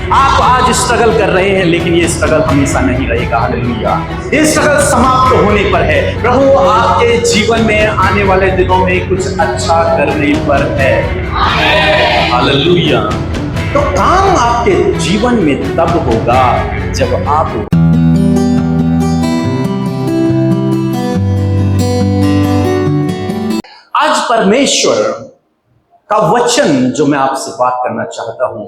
आप आज स्ट्रगल कर रहे हैं, लेकिन ये स्ट्रगल हमेशा नहीं रहेगा। हालेलुया। ये स्ट्रगल समाप्त होने पर है। प्रभु आपके जीवन में आने वाले दिनों में कुछ अच्छा करने पर है। हालेलुया। तो काम आपके जीवन में तब होगा जब आप आज परमेश्वर का वचन जो मैं आपसे बात करना चाहता हूं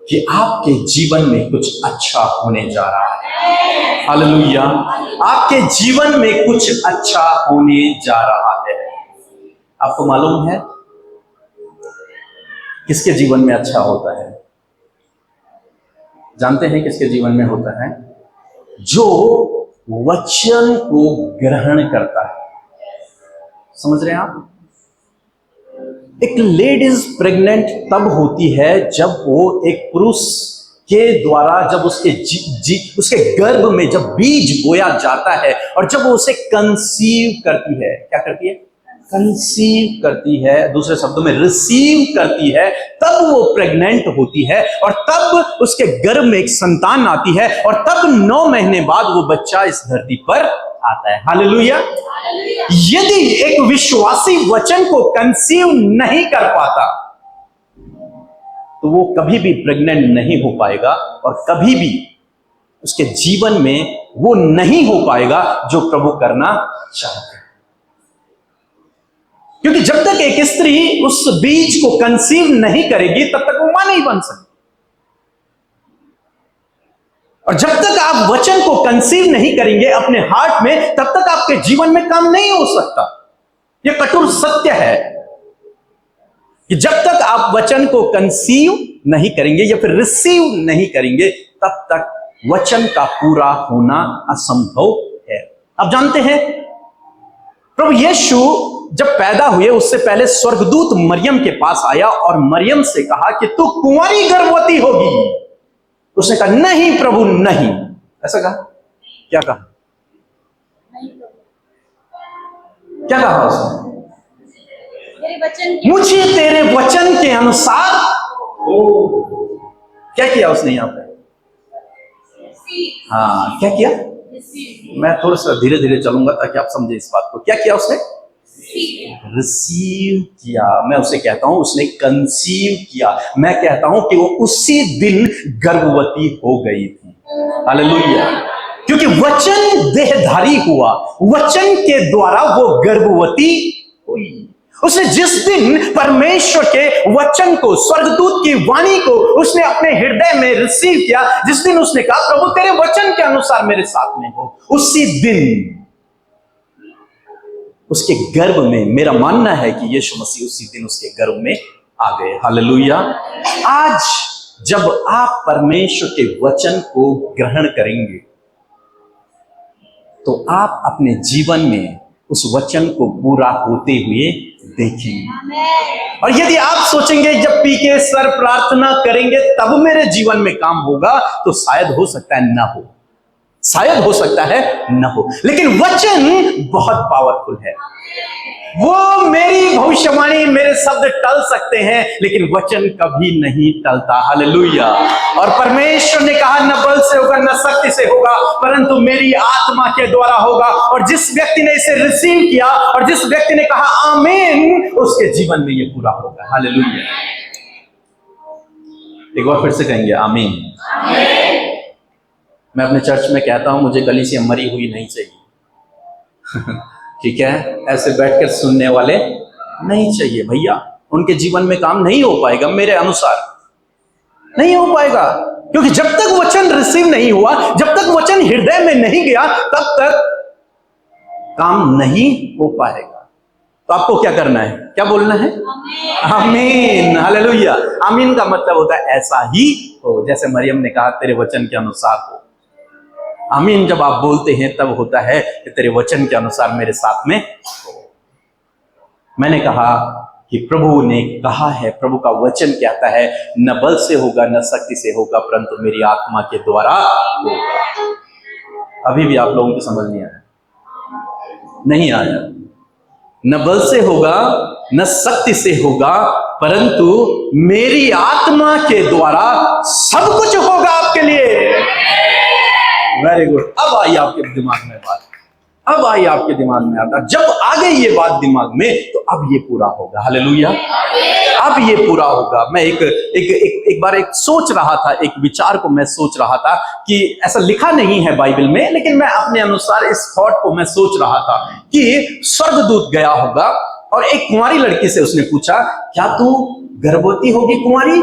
कि आपके जीवन में कुछ अच्छा होने जा रहा है। हालेलुया। आपके जीवन में कुछ अच्छा होने जा रहा है। आपको मालूम है किसके जीवन में अच्छा होता है? जानते हैं किसके जीवन में होता है? जो वचन को ग्रहण करता है। समझ रहे हैं आप? एक लेडीज प्रेग्नेंट तब होती है जब वो एक पुरुष के द्वारा, जब उसके गर्भ में जब बीज बोया जाता है और जब वो उसे कंसीव करती है। क्या करती है? कंसीव करती है। दूसरे शब्दों में रिसीव करती है। तब वो प्रेग्नेंट होती है और तब उसके गर्भ में एक संतान आती है और तब 9 महीने बाद वो बच्चा इस धरती पर आता है। हालेलुया। यदि एक विश्वासी वचन को कंसीव नहीं कर पाता तो वो कभी भी प्रेग्नेंट नहीं हो पाएगा और कभी भी उसके जीवन में वो नहीं हो पाएगा जो प्रभु करना चाहते हैं। क्योंकि जब तक एक स्त्री उस बीज को कंसीव नहीं करेगी तब तक वो मां नहीं बन सकती। और जब तक आप वचन को कंसीव नहीं करेंगे अपने हार्ट में, तब तक आपके जीवन में काम नहीं हो सकता। यह कठोर सत्य है कि जब तक आप वचन को कंसीव नहीं करेंगे या फिर रिसीव नहीं करेंगे तब तक वचन का पूरा होना असंभव है। आप जानते हैं प्रभु यीशु जब पैदा हुए उससे पहले स्वर्गदूत मरियम के पास आया और मरियम से कहा कि तू कुंवारी गर्भवती होगी। उसने कहा नहीं प्रभु नहीं। ऐसा कहा? क्या कहा? क्या कहा उसने? मुझे तेरे वचन के अनुसार। क्या किया उसने यहां पे? हाँ, क्या किया? मैं थोड़ा सा धीरे धीरे चलूंगा ताकि आप समझे इस बात को। क्या किया उसने? रिसीव किया। मैं उसे कहता हूं उसने कंसीव किया। मैं कहता हूं कि वो उसी दिन गर्भवती हो गई थी। हालेलुया। क्योंकि वचन देहधारी हुआ, वचन के द्वारा वो गर्भवती हुई। उसने जिस दिन परमेश्वर के वचन को, स्वर्गदूत की वाणी को उसने अपने हृदय में रिसीव किया, जिस दिन उसने कहा प्रभु तेरे वचन के अनुसार मेरे साथ में हो, उसी दिन उसके गर्भ में, मेरा मानना है कि यीशु मसीह उसी दिन उसके गर्भ में आ गए। हालेलुया। आज जब आप परमेश्वर के वचन को ग्रहण करेंगे तो आप अपने जीवन में उस वचन को पूरा होते हुए देखेंगे। और यदि आप सोचेंगे जब पी के सर प्रार्थना करेंगे तब मेरे जीवन में काम होगा, तो शायद हो सकता है ना हो, शायद हो सकता है न हो। लेकिन वचन बहुत पावरफुल है। वो मेरी भविष्यवाणी, मेरे शब्द टल सकते हैं लेकिन वचन कभी नहीं टलता। हालेलुया। और परमेश्वर ने कहा न बल से होगा न शक्ति से होगा परंतु मेरी आत्मा के द्वारा होगा। और जिस व्यक्ति ने इसे रिसीव किया और जिस व्यक्ति ने कहा आमीन, उसके जीवन में ये पूरा होगा। हालेलुया। एक बार फिर से कहेंगे आमीन। मैं अपने चर्च में कहता हूं मुझे कलीसिया मरी हुई नहीं चाहिए। ठीक है, ऐसे बैठकर सुनने वाले नहीं चाहिए भैया। उनके जीवन में काम नहीं हो पाएगा, मेरे अनुसार नहीं हो पाएगा। क्योंकि जब तक वचन रिसीव नहीं हुआ, जब तक वचन हृदय में नहीं गया, तब तक काम नहीं हो पाएगा। तो आपको क्या करना है? क्या बोलना है? आमीन। हालेलुया। आमीन का मतलब होता है ऐसा ही हो, जैसे मरियम ने कहा तेरे वचन के अनुसार हो। आमीन जब आप बोलते हैं तब होता है कि तेरे वचन के अनुसार मेरे साथ में हो। मैंने कहा कि प्रभु ने कहा है, प्रभु का वचन कहता है न बल से होगा न शक्ति से होगा परंतु मेरी आत्मा के द्वारा होगा। अभी भी आप लोगों को समझ नहीं आया? नहीं आया। न बल से होगा न शक्ति से होगा परंतु मेरी आत्मा के द्वारा सब कुछ होगा। Very good. अब आई आपके दिमाग में बात, अब आई आपके दिमाग में आता, जब आ गई ये बात दिमाग में तो अब ये पूरा होगा। हालेलुया, अब ये पूरा होगा। मैं एक बार एक सोच रहा था, एक विचार को मैं सोच रहा था कि ऐसा लिखा नहीं है बाइबल में, लेकिन मैं अपने अनुसार इस थॉट को मैं सोच रहा था कि स्वर्गदूत गया होगा और एक कुंवारी लड़की से उसने पूछा, क्या तू गर्भवती होगी कुंवारी?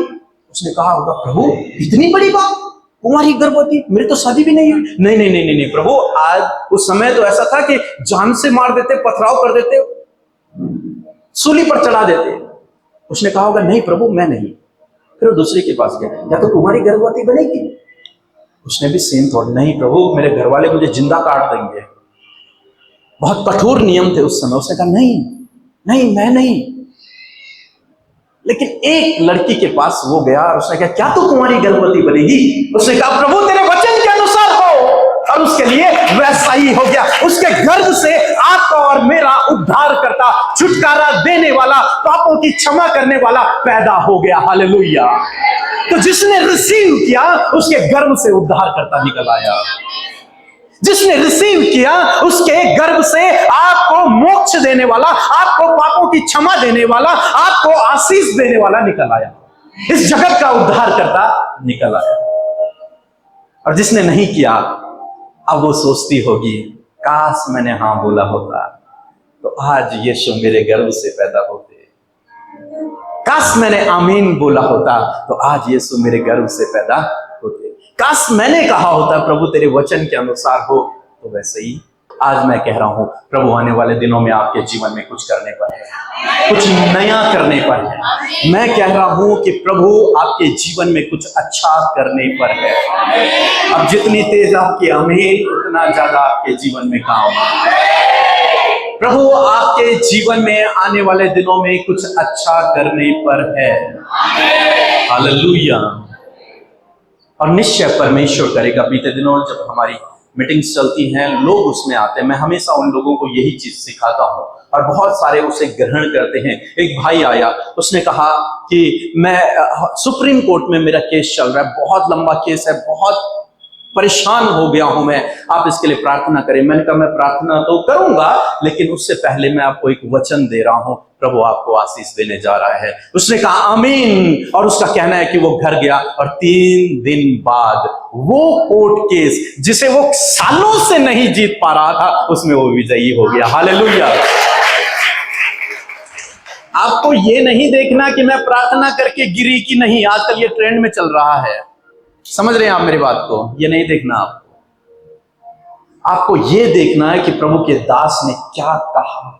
उसने कहा होगा, प्रभु इतनी बड़ी बात, कुंवारी गर्भवती, मेरी तो शादी भी नहीं हुई। नहीं नहीं नहीं नहीं प्रभु, आज उस समय तो ऐसा था कि जान से मार देते, पथराव कर देते, सूली पर चढ़ा देते। उसने कहा होगा, नहीं प्रभु मैं नहीं। फिर वो दूसरे के पास गया, क्या तो कुंवारी गर्भवती बनेगी? उसने भी सेम थॉट, नहीं प्रभु मेरे घर वाले मुझे जिंदा काट देंगे। बहुत कठोर नियम थे उस समय। उसने कहा नहीं नहीं मैं नहीं। लेकिन एक लड़की के पास वो गया और उसने कहा, क्या तू कुंवारी गर्भवती बनेगी? उसने कहा, प्रभु तेरे वचन के अनुसार हो। और उसके लिए वैसा ही हो गया। उसके गर्भ से आपका और मेरा उद्धार करता, छुटकारा देने वाला, पापों की क्षमा करने वाला पैदा हो गया। हालेलुया। तो जिसने रिसीव किया उसके गर्भ से उद्धार करता निकल आया। जिसने रिसीव किया उसके गर्भ से आपको मोक्ष देने वाला, आपको पापों की क्षमा देने वाला, आपको आशीष देने वाला निकल आया। इस जगत का उद्धार करता निकल आया। और जिसने नहीं किया, अब वो सोचती होगी, काश मैंने हां बोला होता तो आज यीशु मेरे गर्भ से पैदा होते। काश मैंने आमीन बोला होता तो आज यीशु मेरे गर्भ से पैदा होते। काश मैंने कहा होता प्रभु तेरे वचन के अनुसार हो। तो वैसे ही आज मैं कह रहा हूं, प्रभु आने वाले दिनों में आपके जीवन में कुछ करने पर है, कुछ नया करने पर है। मैं कह रहा हूं कि प्रभु आपके जीवन में कुछ अच्छा करने पर है। अब जितनी तेज आपकी आमीन, उतना ज्यादा आपके जीवन में काम। प्रभु आपके जीवन में आने वाले दिनों में कुछ अच्छा करने पर है। हालेलुया। और निश्चय परमेश्वर करेगा। बीते दिनों जब हमारी मीटिंग्स चलती हैं, लोग उसमें आते हैं, मैं हमेशा उन लोगों को यही चीज सिखाता हूं और बहुत सारे उसे ग्रहण करते हैं। एक भाई आया, उसने कहा कि मैं सुप्रीम कोर्ट में मेरा केस चल रहा है, बहुत लंबा केस है, बहुत परेशान हो गया हूं मैं, आप इसके लिए प्रार्थना करें। मैंने कहा मैं प्रार्थना तो करूंगा, लेकिन उससे पहले मैं आपको एक वचन दे रहा हूं, प्रभु आपको आशीष देने जा रहा है। उसने कहा आमीन। और उसका कहना है कि वो घर गया और 3 दिन बाद वो कोर्ट केस जिसे वो सालों से नहीं जीत पा रहा था, उसमें वो विजयी हो गया। हालेलुया। आपको ये नहीं देखना कि मैं प्रार्थना करके गिरी कि नहीं। आजकल ये ट्रेंड में चल रहा है, समझ रहे हैं आप मेरी बात को? ये नहीं देखना आपको ये देखना है कि प्रभु के दास ने क्या कहा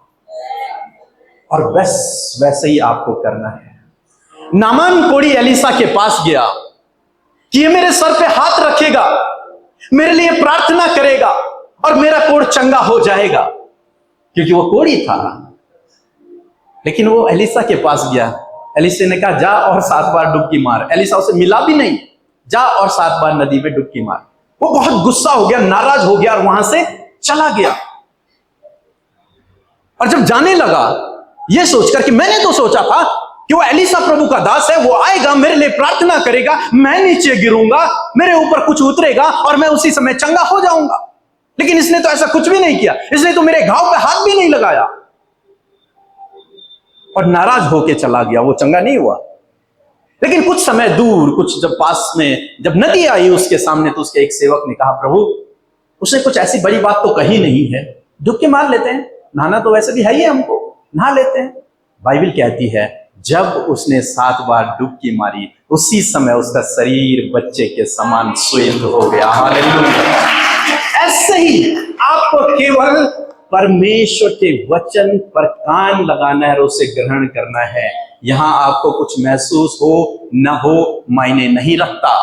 और बस वैसे ही आपको करना है। नामान कोढ़ी एलिसा के पास गया कि ये मेरे सर पे हाथ रखेगा, मेरे लिए प्रार्थना करेगा और मेरा कोढ़ चंगा हो जाएगा, क्योंकि वो कोढ़ी था। लेकिन वो एलिसा के पास गया, एलिसा ने कहा जा और 7 बार डुबकी मार। एलिसा उसे मिला भी नहीं, जा और 7 बार नदी में डुबकी मार। वो बहुत गुस्सा हो गया, नाराज हो गया और वहां से चला गया। और जब जाने लगा, ये सोचकर कि मैंने तो सोचा था कि वो एलिसा प्रभु का दास है, वो आएगा, मेरे लिए प्रार्थना करेगा, मैं नीचे गिरूंगा, मेरे ऊपर कुछ उतरेगा और मैं उसी समय चंगा हो जाऊंगा। लेकिन इसने तो ऐसा कुछ भी नहीं किया, इसने तो मेरे घाव पे हाथ भी नहीं लगाया और नाराज होके चला गया। वो चंगा नहीं हुआ। लेकिन कुछ समय दूर, कुछ जब पास में जब नदी आई उसके सामने, तो उसके एक सेवक ने कहा प्रभु उसने कुछ ऐसी बड़ी बात तो कही नहीं है, डुबकी मार लेते हैं, नहाना तो वैसे भी है ही, हमको नहा लेते हैं। बाइबल कहती है जब उसने 7 बार डुबकी मारी, उसी समय उसका शरीर बच्चे के समान श्वेत हो गया। हालेलुया। ऐसे ही आपको केवल परमेश्वर के वचन पर कान लगाना है और उसे ग्रहण करना है। यहां आपको कुछ महसूस हो न हो मायने नहीं रखता।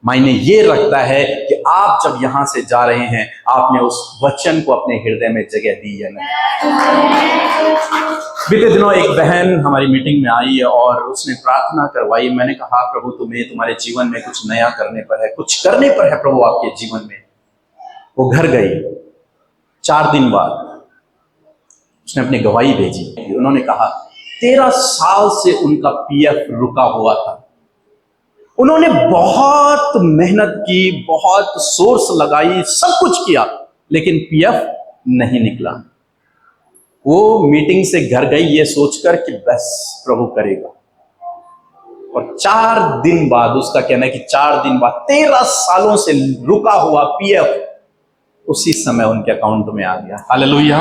मायने ये रखता है कि आप जब यहां से जा रहे हैं, आपने उस वचन को अपने हृदय में जगह दी या नहीं। बीते दिनों एक बहन हमारी मीटिंग में आई और उसने प्रार्थना करवाई। मैंने कहा प्रभु तुम्हें तुम्हारे जीवन में कुछ नया करने पर है, कुछ करने पर है प्रभु आपके जीवन में। वो घर गई, 4 दिन बाद उसने अपनी गवाही भेजी। उन्होंने कहा 13 साल से उनका पीएफ रुका हुआ था। उन्होंने बहुत मेहनत की, बहुत सोर्स लगाई, सब कुछ किया, लेकिन पीएफ नहीं निकला। वो मीटिंग से घर गई ये सोचकर कि बस प्रभु करेगा, और 4 दिन बाद, उसका कहना है कि 4 दिन बाद 13 सालों से रुका हुआ पीएफ उसी समय उनके अकाउंट में आ गया। हालेलुया।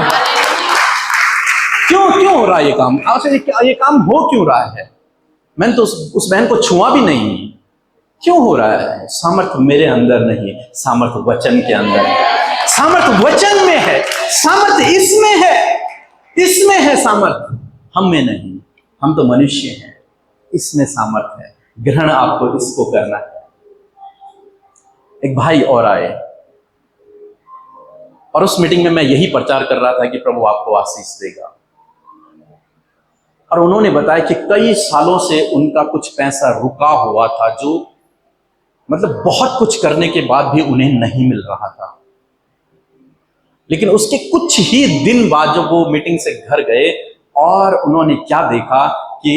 क्यों हो रहा है ये काम? ये काम हो क्यों रहा है? मैंने तो उस बहन को छुआ भी नहीं। क्यों हो रहा है? सामर्थ्य मेरे अंदर नहीं, सामर्थ्य वचन के अंदर है। सामर्थ्य वचन में है, सामर्थ्य इसमें है सामर्थ्य, हम में नहीं। हम तो मनुष्य हैं, इसमें सामर्थ्य है। ग्रहण आपको इसको करना है। एक भाई और आए, और उस मीटिंग में मैं यही प्रचार कर रहा था कि प्रभु आपको आशीष देगा। और उन्होंने बताया कि कई सालों से उनका कुछ पैसा रुका हुआ था, जो मतलब बहुत कुछ करने के बाद भी उन्हें नहीं मिल रहा था। लेकिन उसके कुछ ही दिन बाद जब वो मीटिंग से घर गए, और उन्होंने क्या देखा कि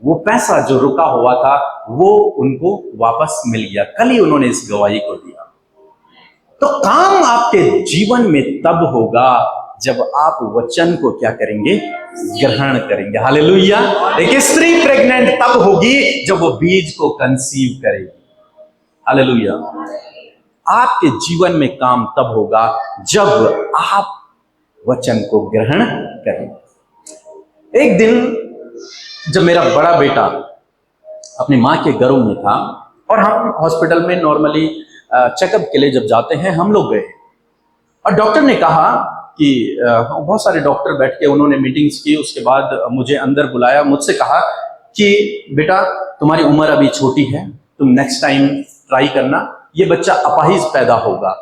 वो पैसा जो रुका हुआ था वो उनको वापस मिल गया। कल ही उन्होंने इस गवाही को दिया। तो काम आपके जीवन में तब होगा जब आप वचन को क्या करेंगे? ग्रहण करेंगे। हालेलुया। एक स्त्री प्रेग्नेंट तब होगी जब वो बीज को कंसीव करेगी। हालेलुया। आपके जीवन में काम तब होगा जब आप वचन को ग्रहण करेंगे। एक दिन जब मेरा बड़ा बेटा अपनी माँ के गर्भ में था, और हम हॉस्पिटल में नॉर्मली चेकअप के लिए जब जाते हैं, हम लोग गए, और डॉक्टर ने कहा कि बहुत सारे डॉक्टर बैठ के उन्होंने मीटिंग्स की। उसके बाद मुझे अंदर बुलाया, मुझसे कहा कि बेटा तुम्हारी उम्र अभी छोटी है, तुम नेक्स्ट टाइम ट्राई करना, ये बच्चा अपाहिज पैदा होगा,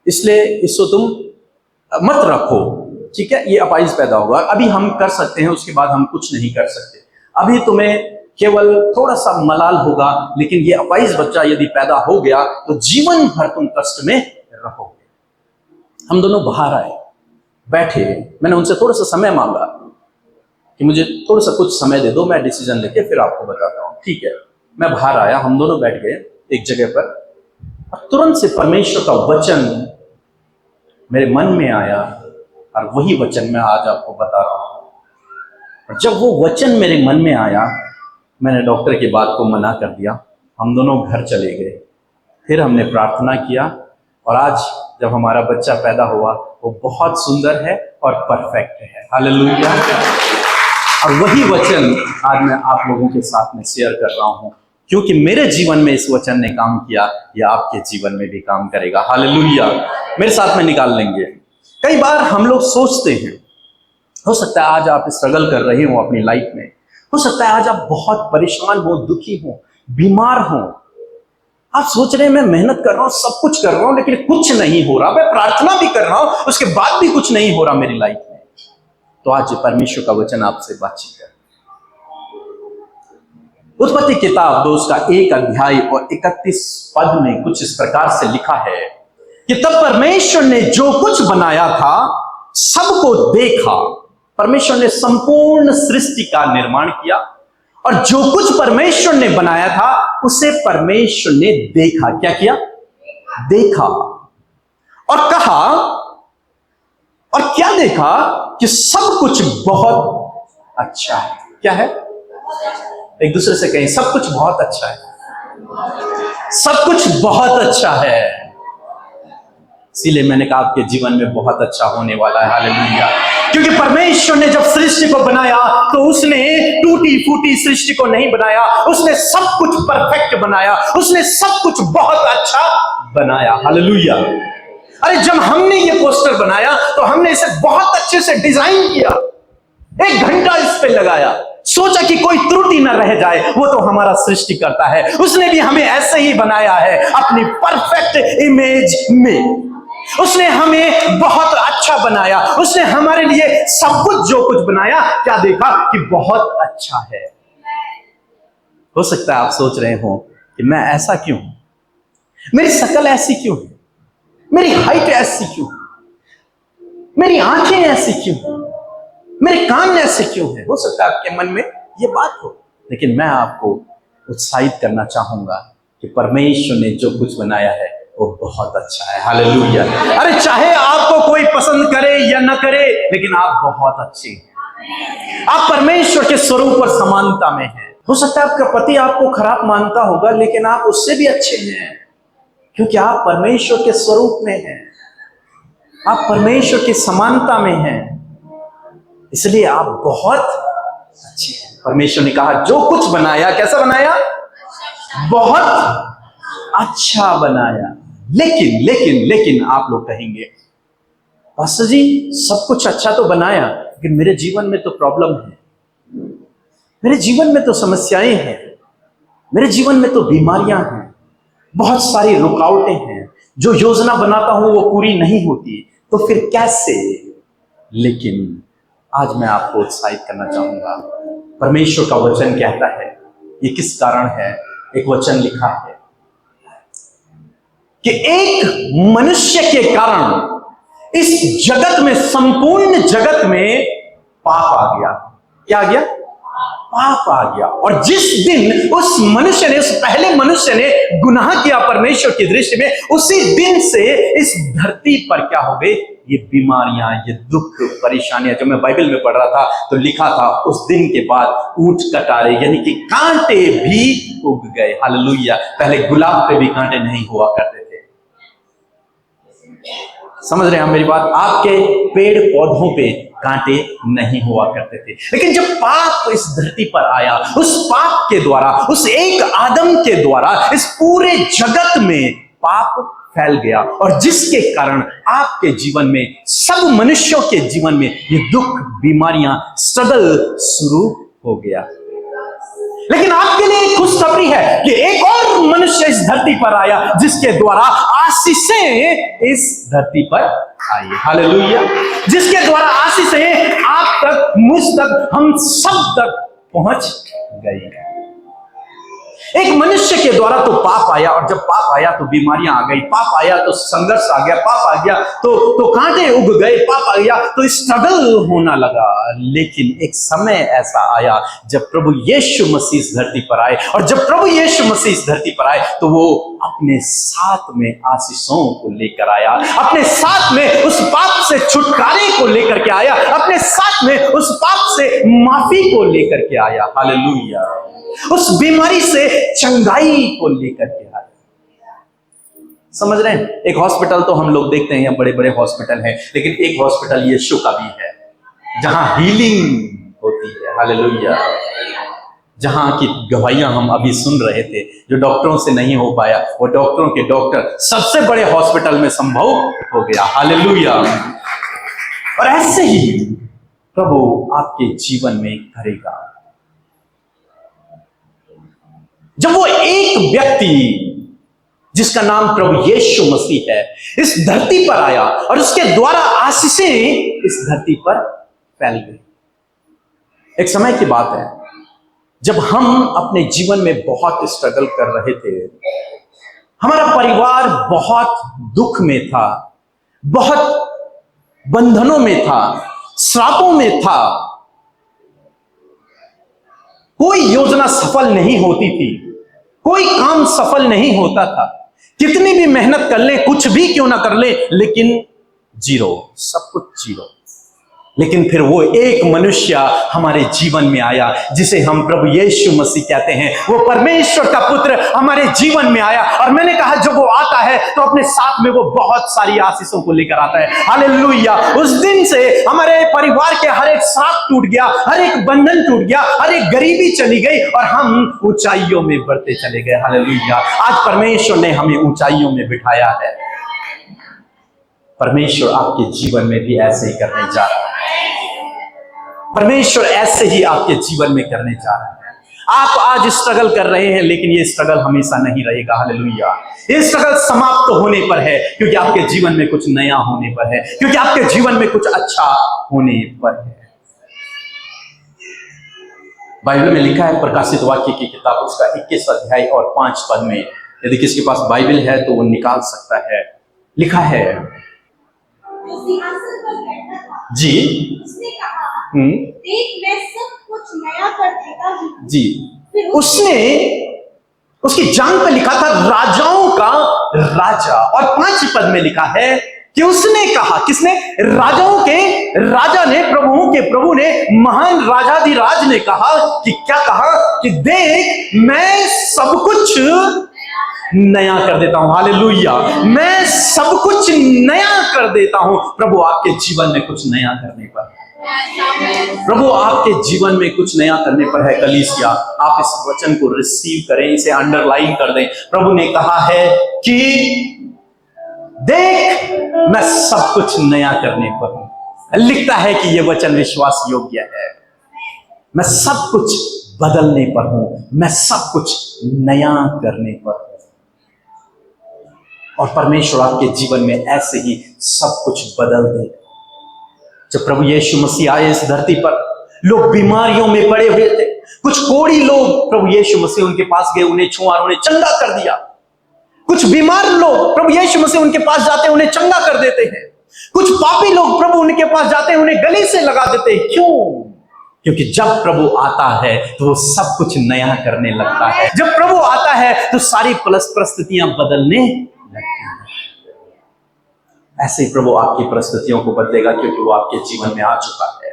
इसलिए इसको तुम मत रखो, ठीक है? ये अपाहिज पैदा होगा, अभी हम कर सकते हैं, उसके बाद हम कुछ नहीं कर सकते। अभी तुम्हें केवल थोड़ा सा मलाल होगा, लेकिन ये अपाहिज बच्चा यदि पैदा हो गया तो जीवन भर तुम कष्ट में रहोगे। हम दोनों बाहर आए, बैठे, मैंने उनसे थोड़ा सा समय मांगा कि मुझे थोड़ा सा कुछ समय दे दो, मैं डिसीजन लेके फिर आपको बताता हूँ। ठीक है, मैं बाहर आया, हम दोनों बैठ गए एक जगह पर, और तुरंत से परमेश्वर का वचन मेरे मन में आया, और वही वचन मैं आज आपको बता रहा हूँ। और जब वो वचन मेरे मन में आया, मैंने डॉक्टर की बात को मना कर दिया, हम दोनों घर चले गए। फिर हमने प्रार्थना किया, और आज जब हमारा बच्चा पैदा हुआ वो बहुत सुंदर है और परफेक्ट है। हालेलुया। और वही वचन आज मैं आप लोगों के साथ में शेयर कर रहा हूं, क्योंकि मेरे जीवन में इस वचन ने काम किया, यह आपके जीवन में भी काम करेगा। हालेलुया। मेरे साथ में निकाल लेंगे। कई बार हम लोग सोचते हैं, हो सकता है आज आप स्ट्रगल कर रहे हो अपनी लाइफ में, हो सकता है आज आप बहुत परेशान हो, दुखी हो, बीमार हो, आप सोच रहे हैं मैं मेहनत कर रहा हूं, सब कुछ कर रहा हूं, लेकिन कुछ नहीं हो रहा, मैं प्रार्थना भी कर रहा हूं, उसके बाद भी कुछ नहीं हो रहा मेरी लाइफ में। तो आज परमेश्वर का वचन आपसे बातचीत कर। उत्पत्ति किताब 2 का 1 अध्याय और 31 पद में कुछ इस प्रकार से लिखा है कि तब परमेश्वर ने जो कुछ बनाया था सबको देखा। परमेश्वर ने संपूर्ण सृष्टि का निर्माण किया, और जो कुछ परमेश्वर ने बनाया था उसे परमेश्वर ने देखा। क्या किया? देखा। और कहा, और क्या देखा? कि सब कुछ बहुत अच्छा है। क्या है? एक दूसरे से कहें, सब कुछ बहुत अच्छा है। सब कुछ बहुत अच्छा है। इसीलिए मैंने कहा आपके जीवन में बहुत अच्छा होने वाला है। हालेलुया। क्योंकि परमेश्वर ने जब सृष्टि को बनाया तो उसने टूटी फूटी सृष्टि को नहीं बनाया, उसने सब कुछ परफेक्ट बनाया, उसने सब कुछ बहुत अच्छा बनाया। हालेलुया। अरे जब हमने ये पोस्टर बनाया तो हमने इसे बहुत अच्छे से डिजाइन किया, 1 घंटा इस पे लगाया, सोचा कि कोई त्रुटि न रह जाए। वो तो हमारा सृष्टि करता है, उसने भी हमें ऐसे ही बनाया है अपनी परफेक्ट इमेज में। उसने हमें बहुत अच्छा बनाया, उसने हमारे लिए सब कुछ जो कुछ बनाया, क्या देखा? कि बहुत अच्छा है। हो सकता है आप सोच रहे हो कि मैं ऐसा क्यों हूं, मेरी शक्ल ऐसी क्यों है, मेरी हाइट ऐसी क्यों, मेरी आंखें ऐसी क्यों, मेरे कान ऐसे क्यों है। हो सकता है आपके मन में ये बात हो, लेकिन मैं आपको उत्साहित करना चाहूंगा कि परमेश्वर ने जो कुछ बनाया है वो बहुत अच्छा है। हालेलुया। अरे चाहे आपको कोई पसंद करे या ना करे, लेकिन आप बहुत अच्छे हैं। आप परमेश्वर के स्वरूप और समानता में हैं। हो सकता है आपका पति आपको खराब मानता होगा, लेकिन आप उससे भी अच्छे हैं, क्योंकि आप परमेश्वर के स्वरूप में हैं, आप परमेश्वर की समानता में हैं, इसलिए आप बहुत अच्छे हैं। परमेश्वर ने कहा जो कुछ बनाया, कैसा बनाया? बहुत अच्छा बनाया। लेकिन लेकिन लेकिन आप लोग कहेंगे, पास्टर जी सब कुछ अच्छा तो बनाया, लेकिन मेरे जीवन में तो प्रॉब्लम है, मेरे जीवन में तो समस्याएं हैं, मेरे जीवन में तो बीमारियां हैं, बहुत सारी रुकावटें हैं, जो योजना बनाता हूं वो पूरी नहीं होती, तो फिर कैसे? लेकिन आज मैं आपको उत्साहित करना चाहूंगा। परमेश्वर का वचन कहता है, ये किस कारण है? एक वचन लिखा है कि एक मनुष्य के कारण इस जगत में, संपूर्ण जगत में पाप आ गया। क्या आ गया? पाप आ गया। और जिस दिन उस मनुष्य ने, उस पहले मनुष्य ने गुनाह किया परमेश्वर की दृष्टि में, उसी दिन से इस धरती पर क्या हो गए? ये बीमारियां, ये दुख, परेशानियां। जब मैं बाइबल में पढ़ रहा था तो लिखा था उस दिन के बाद ऊंट कटारे यानी कि कांटे भी उग गए। हालेलुया। पहले गुलाब पे भी कांटे नहीं हुआ करते थे। समझ रहे हैं हम मेरी बात? आपके पेड़ पौधों पे कांटे नहीं हुआ करते थे, लेकिन जब पाप इस धरती पर आया, उस पाप के द्वारा, उस एक आदम के द्वारा इस पूरे जगत में पाप फैल गया, और जिसके कारण आपके जीवन में, सब मनुष्यों के जीवन में ये दुख, बीमारियां, स्ट्रगल शुरू हो गया। लेकिन आपके लिए एक खुशखबरी है कि एक और मनुष्य इस धरती पर आया, जिसके द्वारा आशीषें इस धरती पर आई। हालेलुया। जिसके द्वारा आशीषें आप तक, मुझ तक, हम सब तक पहुंच गई। एक मनुष्य के द्वारा तो पाप आया, और जब पाप आया तो बीमारियां आ गई, पाप आया तो संघर्ष आ गया, पाप आ गया तो कांटे उग गए, पाप आ गया तो स्ट्रगल होना लगा। लेकिन एक समय ऐसा आया जब प्रभु यीशु मसीह इस धरती पर आए, और जब प्रभु यीशु मसीह इस धरती पर आए तो वो अपने साथ में आशीषों को लेकर आया, अपने साथ में उस पाप से छुटकारे को लेकर के आया, अपने साथ में उस पाप से माफी को लेकर के आया। हालेलुया। उस बीमारी से चंगाई को लेकर के आए। समझ रहे हैं? एक हॉस्पिटल तो हम लोग देखते हैं, बड़े बड़े हॉस्पिटल हैं, लेकिन एक हॉस्पिटल यीशु का भी है, जहां हीलिंग होती है। हालेलुया। जहां की गवाहियां हम अभी सुन रहे थे, जो डॉक्टरों से नहीं हो पाया, वो डॉक्टरों के डॉक्टर सबसे बड़े हॉस्पिटल में संभव हो गया। हालेलुया। और ऐसे ही प्रभु आपके जीवन में करेगा। जब वो एक व्यक्ति जिसका नाम प्रभु यीशु मसीह है इस धरती पर आया, और उसके द्वारा आशीषें इस धरती पर फैल गई। एक समय की बात है जब हम अपने जीवन में बहुत स्ट्रगल कर रहे थे, हमारा परिवार बहुत दुख में था, बहुत बंधनों में था, श्रापों में था, कोई योजना सफल नहीं होती थी, कोई काम सफल नहीं होता था, कितनी भी मेहनत कर ले, कुछ भी क्यों ना कर ले, लेकिन जीरो, सब कुछ जीरो। लेकिन फिर वो एक मनुष्य हमारे जीवन में आया, जिसे हम प्रभु यीशु मसीह कहते हैं। वो परमेश्वर का पुत्र हमारे जीवन में आया, और मैंने कहा जब वो आता है तो अपने साथ में वो बहुत सारी आशीषों को लेकर आता है। हालेलुया। उस दिन से हमारे परिवार के हर एक सांप टूट गया, हर एक बंधन टूट गया, हर एक गरीबी चली गई, और हम ऊंचाइयों में बढ़ते चले गए। हालेलुया। आज परमेश्वर ने हमें ऊंचाइयों में बिठाया है। परमेश्वर आपके जीवन में भी ऐसे ही करने जा रहा है। परमेश्वर ऐसे ही आपके जीवन में करने जा रहा है। आप आज स्ट्रगल कर रहे हैं, लेकिन ये स्ट्रगल हमेशा नहीं रहेगा। हालेलुया। ये स्ट्रगल समाप्त होने पर है, क्योंकि आपके जीवन में कुछ नया होने पर है, क्योंकि आपके जीवन में कुछ अच्छा होने पर है। बाइबल में लिखा है, प्रकाशित वाक्य की किताब उसका 21 अध्याय और 5 पद में, यदि किसके पास बाइबल है तो वो निकाल सकता है। लिखा है जी, उसने कहा, देख मैं सब कुछ नया कर देता हूं। जी, उसने उसकी जांघ पे लिखा था राजाओं का राजा, और 5 पद में लिखा है कि उसने कहा, किसने? राजाओं के राजा ने, प्रभुओं के प्रभु ने, महान राजाधिराज ने कहा कि क्या कहा? कि देख मैं सब कुछ नया कर देता हूं। हालेलुया, मैं सब कुछ नया कर देता हूं। प्रभु आपके जीवन में कुछ नया करने पर, प्रभु आपके जीवन में कुछ नया करने पर है। कलीसिया, आप इस वचन को रिसीव करें, इसे अंडरलाइन कर दें। प्रभु ने कहा है कि देख मैं सब कुछ नया करने पर हूं। लिखता है कि यह वचन विश्वास योग्य है। मैं सब कुछ बदलने पर हूं, मैं सब कुछ नया करने पर हूं। और परमेश्वर आपके जीवन में ऐसे ही सब कुछ बदल दे। जब प्रभु यीशु मसीह आए इस धरती पर, लोग बीमारियों में पड़े हुए थे। कुछ कोढ़ी लोग प्रभु यीशु मसीह उनके पास गए, उन्हें छुआ, उन्हें चंगा कर दिया। कुछ बीमार लोग प्रभु यीशु मसीह उनके पास जाते हैं, उन्हें चंगा कर देते हैं। कुछ पापी लोग प्रभु उनके पास जाते हैं, उन्हें गले से लगा देते हैं। क्यों? क्योंकि जब प्रभु आता है तो वो सब कुछ नया करने लगता है। जब प्रभु आता है तो सारी परिस्थितियां बदलने लगती हैं। ऐसे ही प्रभु आपकी परिस्थितियों को बदलेगा, क्योंकि वो आपके जीवन में आ चुका है।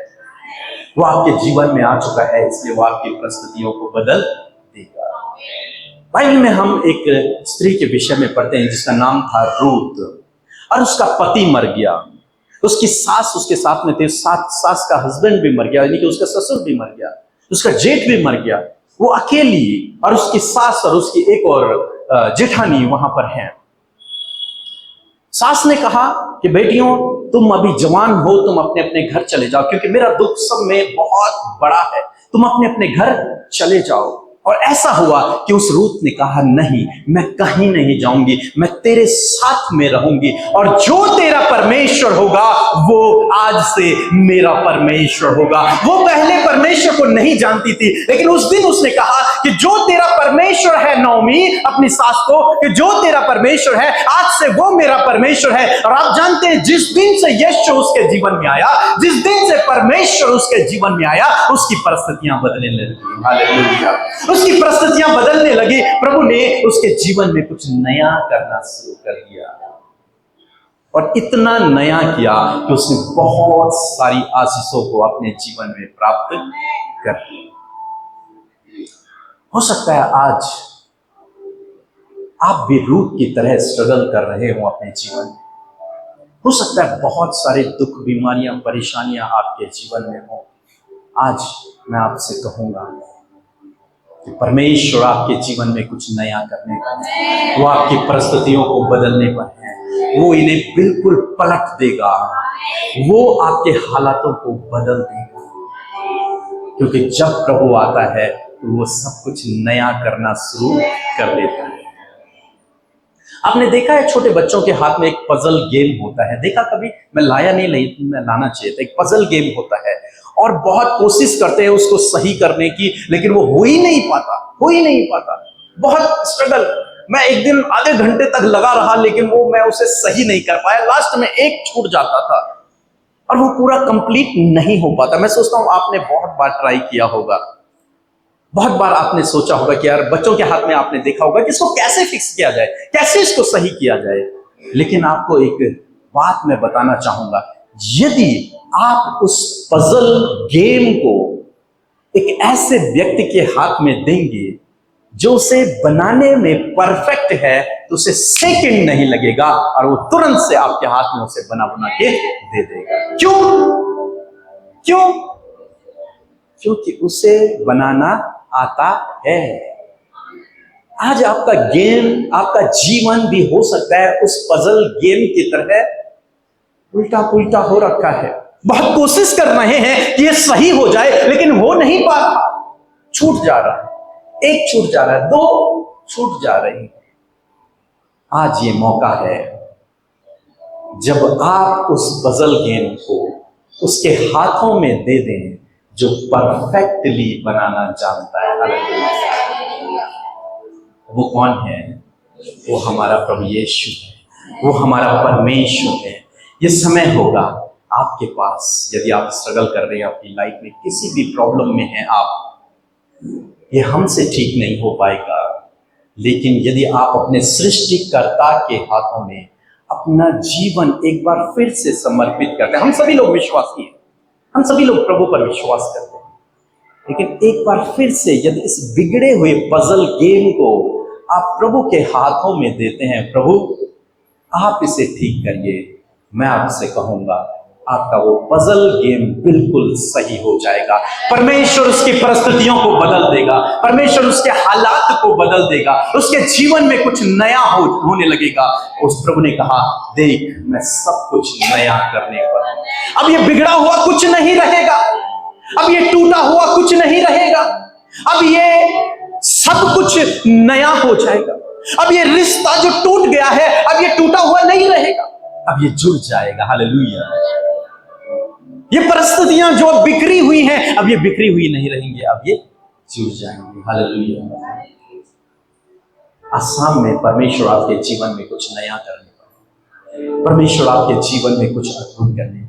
वो आपके जीवन में आ चुका है, इसलिए वो आपकी परिस्थितियों को बदल देगा। बाइबल में हम एक स्त्री के विषय में पढ़ते हैं जिसका नाम था रूत, और उसका पति मर गया। उसकी सास उसके साथ में थे, सास का हस्बैंड भी मर गया, यानी कि उसका ससुर भी मर गया, उसका जेठ भी मर गया। वो अकेली, और उसकी सास और उसकी एक और जेठानी वहां पर है। सास ने कहा कि बेटियों, तुम अभी जवान हो, तुम अपने अपने घर चले जाओ, क्योंकि मेरा दुख सब में बहुत बड़ा है। तुम अपने अपने घर चले जाओ। और ऐसा हुआ कि उस रूत ने कहा, नहीं, मैं कहीं नहीं जाऊंगी, मैं तेरे साथ में रहूंगी, और जो तेरा परमेश्वर होगा वो आज से मेरा परमेश्वर होगा। वो पहले परमेश्वर को नहीं जानती थी, लेकिन उस दिन उसने कहा कि जो तेरा परमेश्वर है, नौमी अपनी सास को, कि जो तेरा परमेश्वर है, आज से वो मेरा परमेश्वर है। और आप जानते हैं, जिस दिन से यीशु उसके जीवन में आया, जिस दिन से परमेश्वर उसके जीवन में आया, उसकी परिस्थितियां बदलने लगी। हालेलुया, उसकी परिस्थितियां बदलने लगी। प्रभु ने उसके जीवन में कुछ नया करना शुरू कर दिया, और इतना नया किया कि उसने बहुत सारी आशीषों को अपने जीवन में प्राप्त कर ली। हो सकता है आज आप भी रूत की तरह स्ट्रगल कर रहे हो अपने जीवन में। हो सकता है बहुत सारे दुख, बीमारियां, परेशानियां आपके जीवन में हो। आज मैं आपसे कहूंगा कि परमेश्वर आपके जीवन में कुछ नया करने पर है। वो आपकी परिस्थितियों को बदलने पर है। वो इन्हें बिल्कुल पलट देगा। वो आपके हालातों को बदल देगा, क्योंकि जब प्रभु आता है तो वो सब कुछ नया करना शुरू कर देता है। आपने देखा है, छोटे बच्चों के हाथ में एक पजल गेम होता है। देखा कभी? मैं लाया नहीं, मैं लाना चाहिए था। एक पजल गेम होता है, और बहुत कोशिश करते हैं उसको सही करने की, लेकिन वो हो ही नहीं पाता, हो ही नहीं पाता। बहुत स्ट्रगल। मैं एक दिन आधे घंटे तक लगा रहा, लेकिन वो मैं उसे सही नहीं कर पाया। लास्ट में एक छूट जाता था, और वो पूरा कंप्लीट नहीं हो पाता। मैं सोचता हूं आपने बहुत बार ट्राई किया होगा, बहुत बार आपने सोचा होगा कि यार, बच्चों के हाथ में आपने देखा होगा कि इसको कैसे फिक्स किया जाए, कैसे इसको सही किया जाए। लेकिन आपको एक बात मैं बताना चाहूंगा, यदि आप उस पजल गेम को एक ऐसे व्यक्ति के हाथ में देंगे जो उसे बनाने में परफेक्ट है, तो उसे सेकंड नहीं लगेगा, और वो तुरंत से आपके हाथ में उसे बना के दे देगा। क्यों? क्यों? क्योंकि उसे बनाना आता है। आज आपका गेम, आपका जीवन भी हो सकता है उस पजल गेम की तरह उल्टा पुल्टा हो रखा है। बहुत कोशिश कर रहे हैं कि ये सही हो जाए, लेकिन हो नहीं पा रहा। छूट जा रहा है, एक छूट जा रहा है, दो छूट जा रही है। आज ये मौका है जब आप उस पजल गेम को उसके हाथों में दे दें जो परफेक्टली बनाना जानता है। हालेलुया। वो कौन है? वो हमारा प्रभु यीशु है, वो हमारा परमेश्वर है। ये समय होगा आपके पास, यदि आप स्ट्रगल कर रहे हैं अपनी लाइफ में, किसी भी प्रॉब्लम में हैं आप, ये हमसे ठीक नहीं हो पाएगा, लेकिन यदि आप अपने सृष्टिकर्ता के हाथों में अपना जीवन एक बार फिर से समर्पित करते हैं, हम सभी लोग विश्वासी हैं, हम सभी लोग प्रभु पर विश्वास करते हैं, लेकिन एक बार फिर से यदि इस बिगड़े हुए पजल गेम को आप प्रभु के हाथों में देते हैं, प्रभु आप इसे ठीक करिए, मैं आपसे कहूंगा आपका वो पजल गेम बिल्कुल सही हो जाएगा। परमेश्वर उसकी परिस्थितियों को बदल देगा, परमेश्वर उसके हालात को बदल देगा, उसके जीवन में कुछ नया होने लगेगा। उस प्रभु ने कहा, देख मैं सब कुछ नया करने पर हूं। अब ये बिगड़ा हुआ कुछ नहीं रहेगा, अब ये टूटा हुआ कुछ नहीं रहेगा, अब ये सब कुछ नया हो जाएगा। अब ये रिश्ता जो टूट गया है, अब ये टूटा हुआ नहीं रहेगा, अब ये जुड़ जाएगा। हालेलुया। ये परिस्थितियां जो बिखरी हुई हैं, अब ये बिखरी हुई नहीं रहेंगी, अब ये जुड़ जाएंगी। हालेलुया। आसाम में परमेश्वर आपके जीवन में कुछ नया करने, परमेश्वर आपके जीवन में कुछ अद्भुत करने